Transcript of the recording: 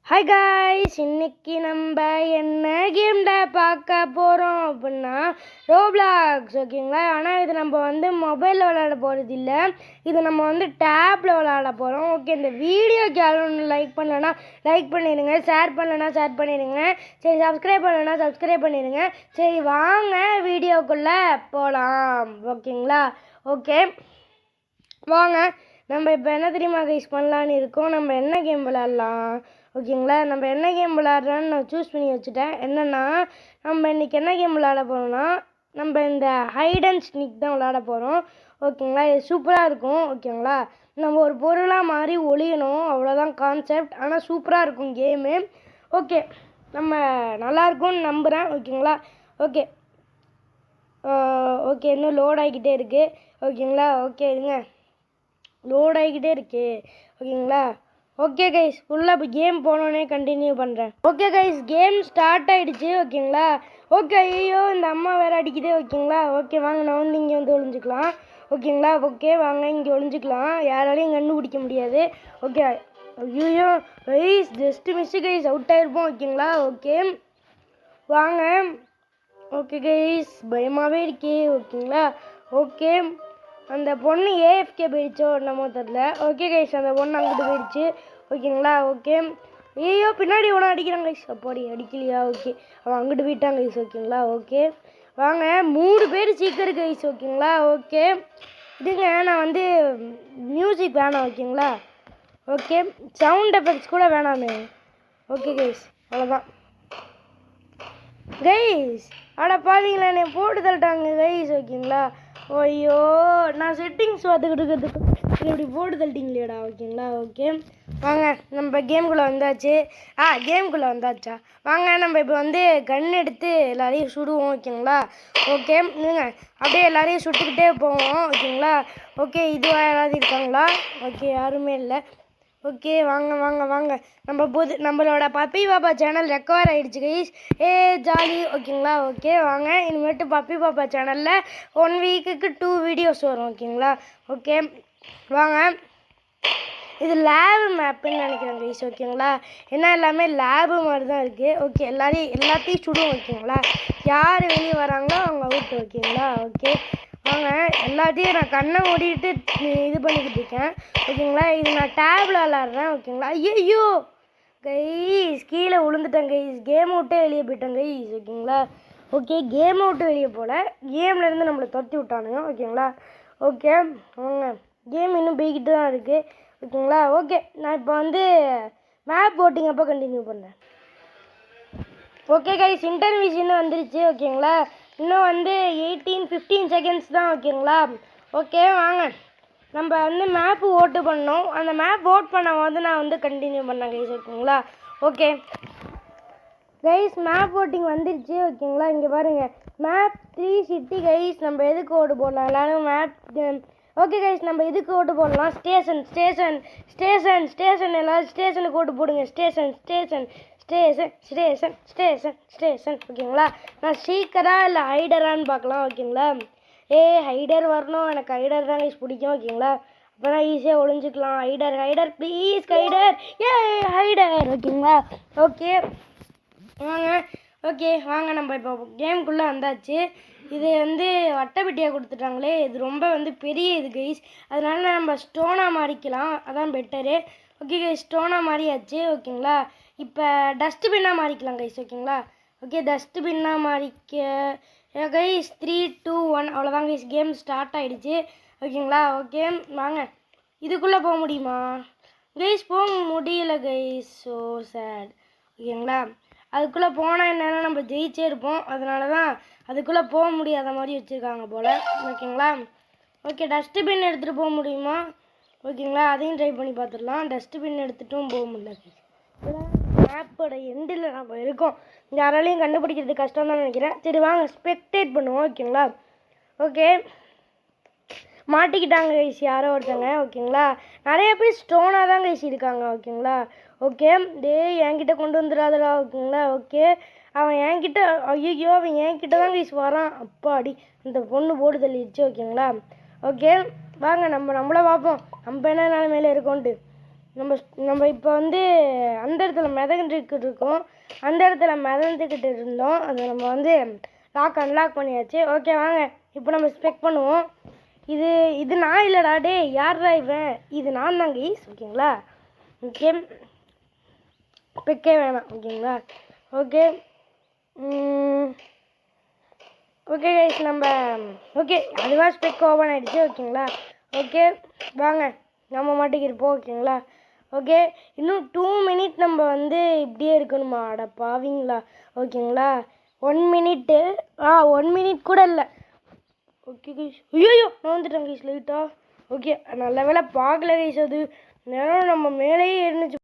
Hi guys, இன்னைக்கு நம்ம என்ன கேம்ல பார்க்க போகிறோம் அப்படின்னா ரோப்ளாக்ஸ். ஓகேங்களா? ஆனால் இது நம்ம மொபைலில் விளையாட போகிறது இல்லை, இது நம்ம டேப்பில் விளையாட போகிறோம். ஓகே, இந்த வீடியோக்கு யாரும் லைக் பண்ணலன்னா லைக் பண்ணிடுங்க, ஷேர் பண்ணலன்னா ஷேர் பண்ணிடுங்க, சரி சப்ஸ்கிரைப் பண்ணலன்னா சப்ஸ்கிரைப் பண்ணிடுங்க. சரி வாங்க வீடியோக்குள்ளே போகலாம். ஓகேங்களா? ஓகே வாங்க. நம்ம இப்போ என்ன தெரியுமா கைஸ் பண்ணலான்னு இருக்கோம், நம்ம என்ன கேம் விளையாடலாம். ஓகேங்களா? நம்ம என்ன கேம் விளையாடுறோன்னு நான் சூஸ் பண்ணி வச்சுட்டேன். என்னென்னா, நம்ம இன்றைக்கி என்ன கேம் விளையாட போகிறோம்னா, நம்ம இந்த ஹைட் அண்ட் ஸ்னீக் தான் விளையாட போகிறோம். ஓகேங்களா? இது சூப்பராக இருக்கும். ஓகேங்களா? நம்ம ஒரு பொருளாக மாறி ஒளியணும், அவ்வளோதான் கான்செப்ட். ஆனால் சூப்பராக இருக்கும் கேமு. ஓகே, நம்ம நல்லாயிருக்கும்னு நம்புகிறேன். ஓகேங்களா? ஓகே ஓகே இன்னும் லோட் ஆகிக்கிட்டே இருக்குது. ஓகேங்களா? ஓகே இருங்க, லோட் ஆகிக்கிட்டே இருக்கு. ஓகேங்களா? ஓகே கைஸ், ஃபுல்லாக இப்போ கேம் போனோடனே கண்டினியூ பண்ணுறேன். ஓகே கைஸ், கேம் ஸ்டார்ட் ஆகிடுச்சு. ஓகேங்களா? ஓகே, ஐயோ இந்த அம்மா வேறு அடிக்குது. ஓகேங்களா? ஓகே வாங்க, நான் இங்கே ஒளிஞ்சிக்கலாம். ஓகேங்களா? ஓகே வாங்க, இங்கே ஒளிஞ்சிக்கலாம், யாராலையும் கண்டுபிடிக்க முடியாது. ஓகே, ஐயோ guys just miss guys, out ஆகிருப்போம். ஓகேங்களா? ஓகே வாங்க. ஓகே கைஸ், பயமாகவே இருக்கே. ஓகேங்களா? ஓகே, அந்த பொண்ணு ஏஎஃப்கே போயிடுச்சோ என்னமோ தெரில. ஓகே கைஸ், அந்த பொண்ணு அங்கிட்டு போயிடுச்சு. ஓகேங்களா? ஓகே, ஐயோ பின்னாடி ஒன்று அடிக்கிறாங்க கைஸ். அப்படி அடிக்கலையா? ஓகே, அவன் அங்கிட்டு போயிட்டாங்க கைஸ். ஓகேங்களா? ஓகே வாங்க, 3 பேர் சீக்கிரம் கைஸ். ஓகேங்களா? ஓகே இதுங்க, நான் மியூசிக் வேணாம். ஓகேங்களா? ஓகே, சவுண்ட் எஃபெக்ட்ஸ் கூட வேணாமே. ஓகே கைஸ், அவ்வளோதான் கைஸ். அட பாத்தீங்களா, என்னை போட்டு தள்ளிட்டாங்க கைஸ். ஓகேங்களா? ஐயோ, நான் செட்டிங்ஸ் பார்த்துக்கிட்டு இப்படி போட்டு தள்ளிட்டீங்களேடா. ஓகேங்களா? ஓகே வாங்க, நம்ம கேமுக்குள்ளே வந்தாச்சு. கேமுக்குள்ளே வந்தாச்சா? வாங்க, நம்ம இப்போ கன் எடுத்து எல்லாரையும் சுடுவோம். ஓகேங்களா? ஓகே இருங்க, அப்படியே எல்லாரையும் சுட்டுக்கிட்டே போவோம். ஓகேங்களா? ஓகே, இதுவாக யாராவது இருக்காங்களா? ஓகே, யாருமே இல்லை. ஓகே வாங்க வாங்க வாங்க, நம்மளோட பப்பி பாப்பா சேனல் ரெக்கவர் ஆகிடுச்சு கைஸ். ஜாலி. ஓகேங்களா? ஓகே வாங்க, இனிமேட்டு பப்பி பாப்பா சேனலில் 1 வீக்குக்கு 2 வீடியோஸ் வரும். ஓகேங்களா? ஓகே வாங்க, இது லேபு மேப்புன்னு நினைக்கிறேன் கைஸ். ஓகேங்களா? ஏன்னா எல்லாமே லேபு மாதிரி தான் இருக்குது. ஓகே, எல்லாத்தையும் சுடுவோம். ஓகேங்களா? யார் வெளியே வராங்களோ அவங்க அவுட். ஓகேங்களா? ஓகே வாங்க, எல்லாத்தையும் நான் கண்ணை மூடிட்டு இது பண்ணிக்கிட்டு இருக்கேன். ஓகேங்களா? இது நான் டேபில் விளாட்றேன். ஓகேங்களா? ஐயோ கைஸ், கீழே விழுந்துட்டேன் கைஸ், கேம் விட்டே வெளியே போயிட்டேன் கைஸ். ஓகேங்களா? ஓகே, கேம் விட்டு வெளியே போகல, கேம்லேருந்து நம்மளை துரத்தி விட்டானுங்க. ஓகேங்களா? ஓகே வாங்க, கேம் இன்னும் போய்கிட்டு தான் இருக்குது. ஓகேங்களா? ஓகே, நான் இப்போ மேப் போட்டிங் அப்போ கண்டினியூ பண்ணுறேன். ஓகே கைஸ், இன்டர்வியூஷன் வந்துருச்சு. ஓகேங்களா? இன்னும் 15 செகண்ட்ஸ் தான். ஓகேங்களா? ஓகே வாங்க, நம்ம மேப்பு ஓட்டு பண்ணோம். அந்த மேப் ஓட் பண்ண நான் கண்டினியூ பண்ணேன் கைஸ். ஓகேங்களா? ஓகே கைஸ், மேப் ஓட்டிங் வந்துருச்சு. ஓகேங்களா? இங்கே பாருங்கள், மேப் 3 சிட்டி கைஸ். நம்ம எதுக்கு ஓட்டு போடலாம் எல்லாரும் மேப். ஓகே கைஸ், நம்ம இதுக்கு ஓட்டு போடலாம். ஸ்டேஷன் ஸ்டேஷன் ஸ்டேஷன் ஸ்டேஷன் எல்லோரும் ஸ்டேஷனுக்கு ஓட்டு போடுங்க. Station station station station station station. ஓகேங்களா? நான் சீக்கரா இல்லை ஹைடரான்னு பார்க்கலாம். ஓகேங்களா? ஹைடர் வரணும், எனக்கு ஹைடர் தான் கைஸ் பிடிக்கும். ஓகேங்களா? அப்போ தான் ஈஸியாக ஒளிஞ்சிக்கலாம். ஹைடர் ஹைடர் ப்ளீஸ், ஹைடர் ஹைடர். ஓகேங்களா? ஓகே வாங்க. ஓகே வாங்க, நம்ம இப்போ கேமுக்குள்ளே வந்தாச்சு. இது வட்டப்பெட்டியாக கொடுத்துட்டாங்களே, இது ரொம்ப பெரிய இது கைஸ், அதனால நம்ம ஸ்டோனாக மாறிக்கலாம், அதான் பெட்டரு. ஓகே கைஸ், ஸ்டோனாக மாறியாச்சு. ஓகேங்களா? இப்போ டஸ்ட்பின்னாக மாறிக்கலாம் கைஸ். ஓகேங்களா? ஓகே, டஸ்ட்பின்னாக மாறிக்க கைஸ். 3 2 1 அவ்வளோதான் கைஸ், கேம் ஸ்டார்ட் ஆகிடுச்சு. ஓகேங்களா? ஓகே வாங்க, இதுக்குள்ளே போக முடியுமா கைஸ்? போக முடியல கைஸ், ஸோ சேட். ஓகேங்களா? அதுக்குள்ளே போனால் என்னென்னா நம்ம ஜெயிச்சே இருப்போம், அதனால தான் அதுக்குள்ளே போக முடியாத மாதிரி வச்சுருக்காங்க போல். ஓகேங்களா? ஓகே, டஸ்ட்பின் எடுத்துகிட்டு போக முடியுமா? ஓகேங்களா? அதையும் ட்ரை பண்ணி பார்த்துடலாம். டஸ்ட்பின் எடுத்துகிட்டும் போக முடியல. மேப்போட எண்டில் நம்ம இருக்கோம், யாராலையும் கண்டுபிடிக்கிறது கஷ்டம் தான் நினைக்கிறேன். சரி வாங்க ஸ்பெக்டேட் பண்ணுவோம். ஓகேங்களா? ஓகே, மாட்டிக்கிட்டாங்க கைஸ் யாரோ ஒருத்தங்க. ஓகேங்களா? நிறைய பேர் ஸ்டோனாக தான் கைஸ் இருக்காங்க. ஓகேங்களா? ஓகே, என்கிட்ட கொண்டு வந்துடாதடா. ஓகேங்களா? ஓகே, அவன் என்கிட்ட, ஐயோ அவன் என்கிட்ட தான் கைஸ் வரான். அப்பாடி, அந்த பொண்ணு போட்டு தள்ளிடுச்சு. ஓகேங்களா? ஓகே வாங்க, நம்மளை பார்ப்போம், நம்ம என்ன நிலைமையில இருக்கோன்ட்டு. நம்ம நம்ம இப்போ வந்து அந்த இடத்துல மிதந்துக்கிட்டு இருக்கோம், அந்த இடத்துல மிதந்துக்கிட்டு இருந்தோம். அதை நம்ம வந்து அன்லாக் பண்ணியாச்சு. ஓகே வாங்க இப்போ நம்ம ஸ்பெக் பண்ணுவோம். இது இது நான் இல்லைடா, டே யார்ரா இவன்? இது நான் தான் கைஸ், ஓகேங்களா? ஓகே ஸ்பெக்கே வேணாம், ஓகேங்களா? ஓகே ஓகே கைஸ் நம்ம ஓகே அதுவாக ஸ்பெக் ஓப்பன் ஆகிடுச்சு, ஓகேங்களா? ஓகே வாங்க நம்ம மாட்டிக்கு இருப்போம், ஓகேங்களா? ஓகே இன்னும் 2 மினிட் நம்ம வந்து இப்படியே இருக்கணுமா? அட பாவீங்களா? ஓகேங்களா 1 மினிட்டு 1 மினிட் கூட இல்லை. ஓகே கைஸ், ஐயோ நான் வந்துட்டேன் கைஸ் லைட்டாக. ஓகே நல்ல வேலை பார்க்கல கைஸ், அது நேரம் நம்ம மேலேயே இருந்துச்சு.